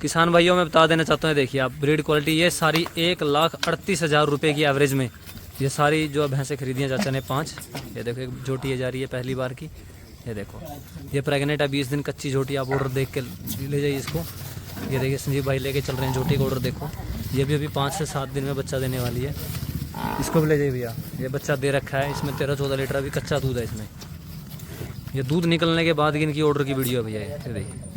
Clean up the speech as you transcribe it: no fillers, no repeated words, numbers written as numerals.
किसान भाइयों मैं बता देना चाहता हूँ, देखिए आप ब्रीड क्वालिटी ये सारी 1,38,000 रुपये की एवरेज में ये सारी जो भैंसें खरीदी हैं चाचा ने 5। ये देखो एक झोटी ये जा रही है पहली बार की। ये देखो ये प्रेग्नेंट है 20 दिन कच्ची झोटी। आप ऑर्डर देख के ले जाइए इसको। ये देखिए संजीव भाई लेके चल रहे हैं झोटी का ऑर्डर देखो। ये भी अभी 5 से 7 दिन में बच्चा देने वाली है। इसको भी ले जाइए भैया। ये बच्चा दे रखा है, इसमें 13-14 लीटर अभी कच्चा दूध है इसमें। ये दूध निकलने के बाद की इनकी ऑर्डर की वीडियो है भैया। ये देखिए